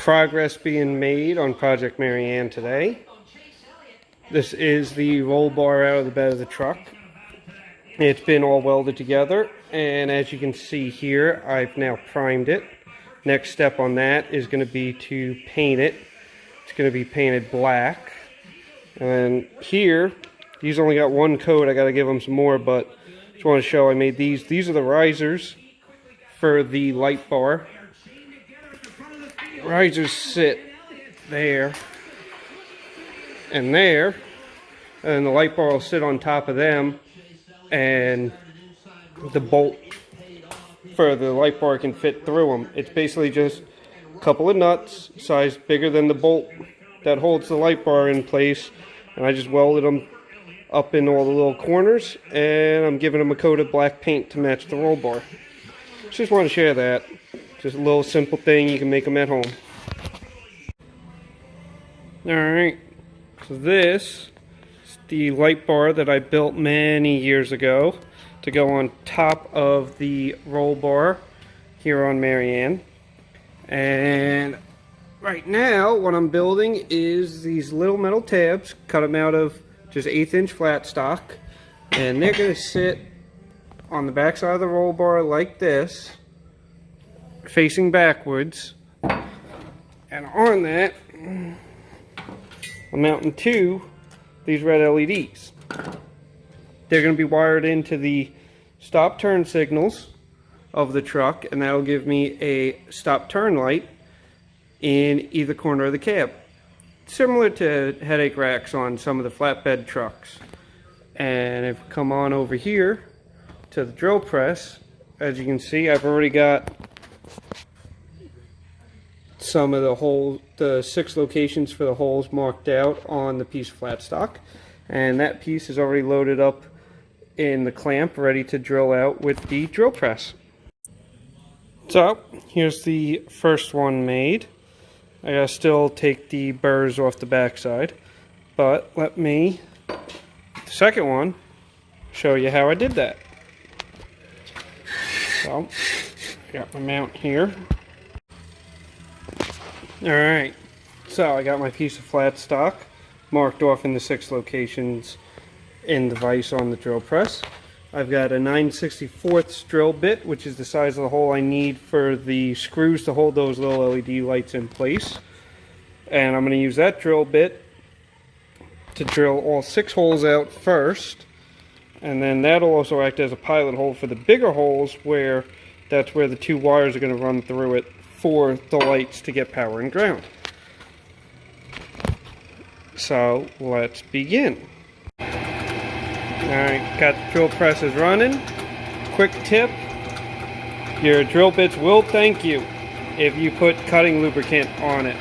progress being made on Project Marianne today. This is the roll bar out of the bed of the truck. It's been all welded together, and as you can see here, I've now primed it. Next step on that is going to be to paint it. It's going to be painted black. And here, these only got one coat. I got to give them some more, but just want to show I made these. These are the risers for the light bar. Risers sit there and there, and the light bar will sit on top of them, and the bolt for the light bar can fit through them. It's basically just a couple of nuts, size bigger than the bolt that holds the light bar in place, and I just welded them up in all the little corners, and I'm giving them a coat of black paint to match the roll bar. Just want to share that. Just a little simple thing, you can make them at home. Alright, so this is the light bar that I built many years ago to go on top of the roll bar here on Marianne. And right now what I'm building is these little metal tabs, cut them out of just 1/8 inch flat stock, and they're going to sit on the back side of the roll bar like this, facing backwards, and on that I'm mounting these red LEDs. They're going to be wired into the stop turn signals of the truck, and that'll give me a stop turn light in either corner of the cab, similar to headache racks on some of the flatbed trucks. And if we come on over here to the drill press, as you can see, I've already got some of the 6 locations for the holes marked out on the piece of flat stock, and that piece is already loaded up in the clamp, ready to drill out with the drill press. So here's the first one made. I gotta still take the burrs off the backside, but let me, the second one, show you how I did that. So I got my mount here. Alright, so I got my piece of flat stock marked off in the 6 locations in the vise on the drill press. I've got a 9/64 drill bit, which is the size of the hole I need for the screws to hold those little LED lights in place. And I'm going to use that drill bit to drill all 6 holes out first, and then that'll also act as a pilot hole for the bigger holes, where that's where the 2 wires are going to run through it for the lights to get power and ground. So let's begin. Alright, got the drill presses running. Quick tip, your drill bits will thank you if you put cutting lubricant on it.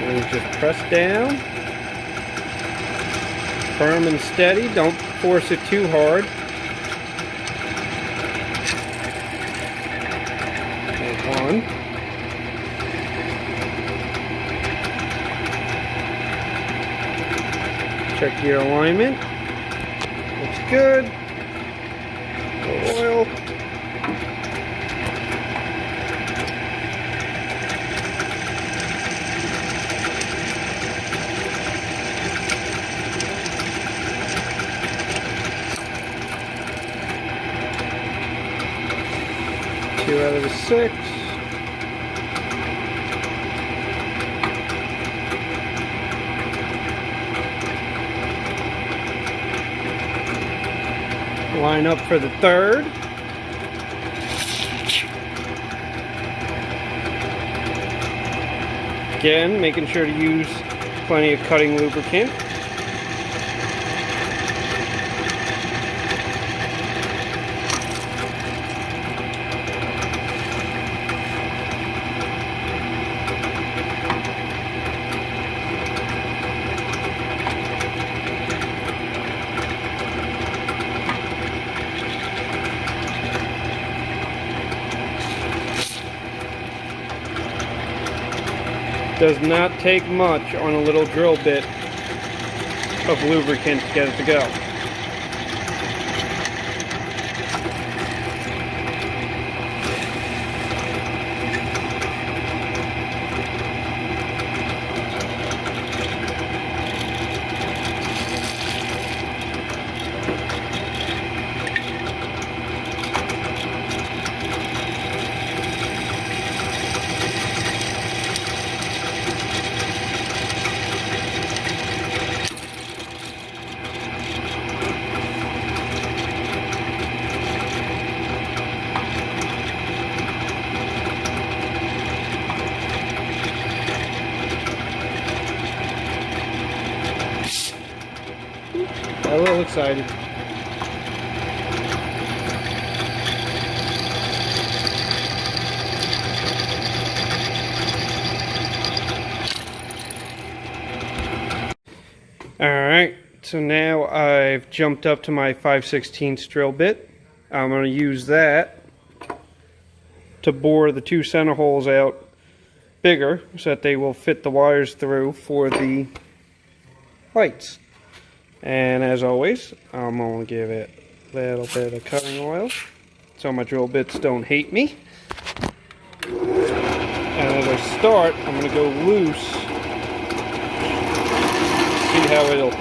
And just press down. Firm and steady, don't force it too hard. One. Check your alignment. Looks good. Oil. Two out of the 6. Line up for the 3rd. Again, making sure to use plenty of cutting lubricant. Does not take much on a little drill bit of lubricant to get it to go. A little excited. Alright, so now I've jumped up to my 5/16 drill bit. I'm going to use that to bore the two center holes out bigger so that they will fit the wires through for the lights. And as always, I'm going to give it a little bit of cutting oil so my drill bits don't hate me. And as I start, I'm going to go loose. See how it'll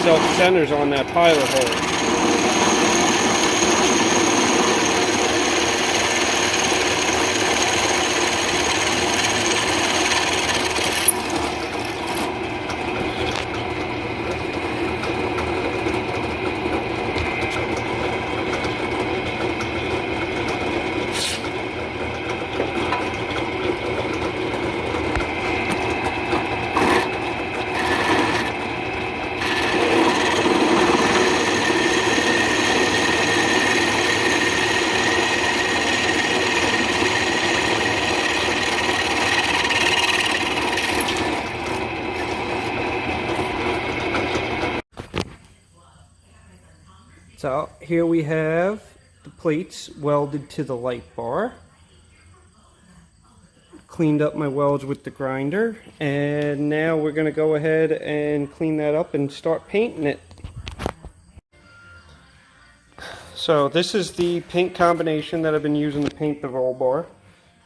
self-centers on that pilot hole. So here we have the plates welded to the light bar. Cleaned up my welds with the grinder, and now we're going to go ahead and clean that up and start painting it. So this is the paint combination that I've been using to paint the roll bar.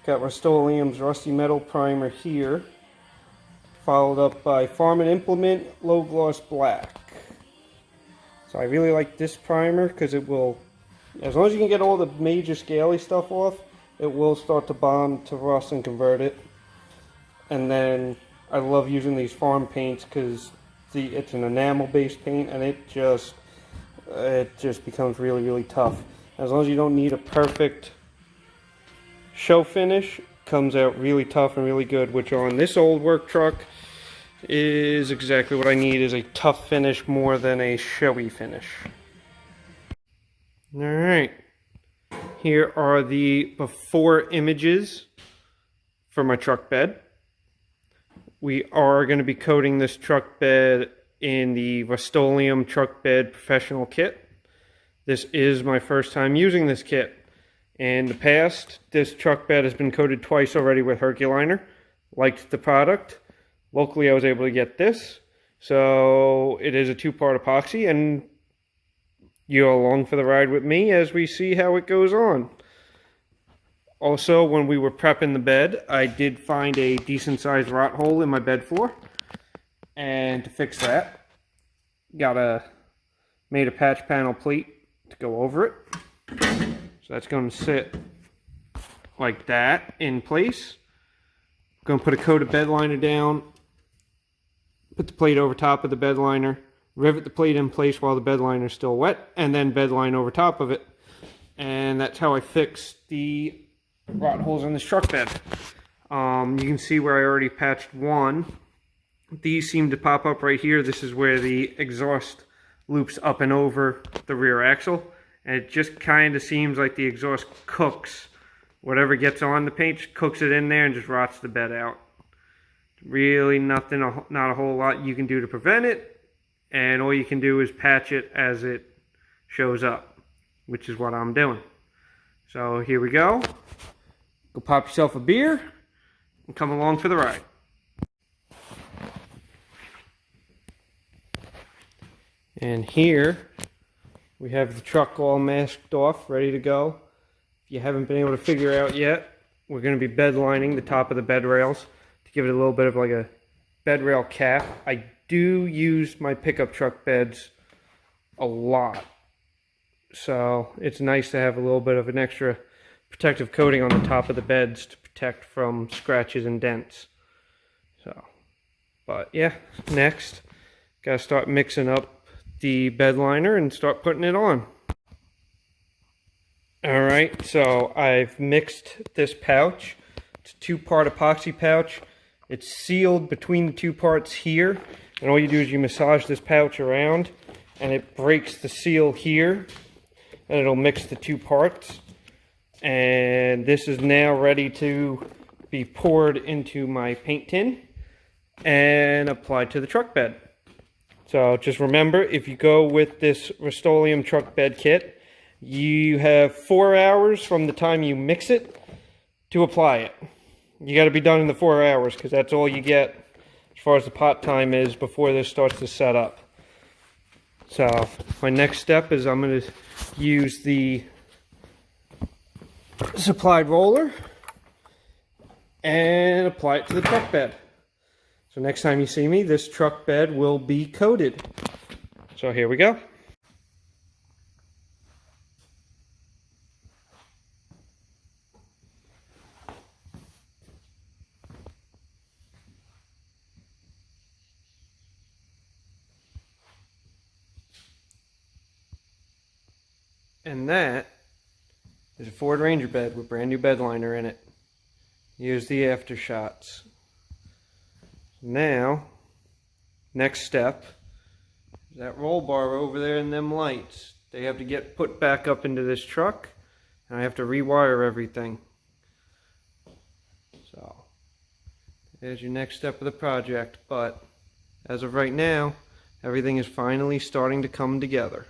Got Rust-Oleum's Rusty Metal Primer here, followed up by Farm & Implement Low Gloss Black. So I really like this primer because it will, as long as you can get all the major scaly stuff off, it will start to bond to rust and convert it. And then I love using these farm paints because it's an enamel based paint, and it just becomes really, really tough. As long as you don't need a perfect show finish, it comes out really tough and really good, which on this old work truck is exactly what I need, is a tough finish more than a showy finish. Alright, here are the before images for my truck bed. We are going to be coating this truck bed in the Rust-Oleum Truck Bed Professional Kit. This is my first time using this kit. In the past, this truck bed has been coated twice already with Herculiner. Liked the product. Locally, I was able to get this, so it is a two-part epoxy, and you're along for the ride with me as we see how it goes on. Also, when we were prepping the bed, I did find a decent-sized rot hole in my bed floor, and to fix that, made a patch panel plate to go over it. So that's going to sit like that in place. Going to put a coat of Bedliner down. Put the plate over top of the bed liner, rivet the plate in place while the bed liner is still wet, and then bed line over top of it. And that's how I fixed the rot holes in this truck bed. You can see where I already patched one. These seem to pop up right here. This is where the exhaust loops up and over the rear axle. And it just kind of seems like the exhaust cooks. Whatever gets on the paint, just cooks it in there and just rots the bed out. Really nothing, not a whole lot you can do to prevent it, and all you can do is patch it as it shows up, which is what I'm doing. So here we go. Go pop yourself a beer and come along for the ride. And here we have the truck all masked off, ready to go. If you haven't been able to figure out yet, we're going to be bed lining the top of the bed rails to give it a little bit of like a bed rail cap. I do use my pickup truck beds a lot, so it's nice to have a little bit of an extra protective coating on the top of the beds to protect from scratches and dents. So, but yeah, next gotta start mixing up the bed liner and start putting it on. Alright, so I've mixed this pouch. It's a two-part epoxy pouch. It's sealed between the two parts here, and all you do is you massage this pouch around and it breaks the seal here, and it'll mix the two parts. And this is now ready to be poured into my paint tin and applied to the truck bed. So just remember, if you go with this Rust-Oleum truck bed kit, you have 4 hours from the time you mix it to apply it. You got to be done in the 4 hours, because that's all you get as far as the pot time is before this starts to set up. So my next step is I'm going to use the supplied roller and apply it to the truck bed. So next time you see me, this truck bed will be coated. So here we go. And that is a Ford Ranger bed with brand new Bedliner in it. Here's the after shots. Now, next step is that roll bar over there and them lights. They have to get put back up into this truck, and I have to rewire everything. So, there's your next step of the project. But as of right now, everything is finally starting to come together.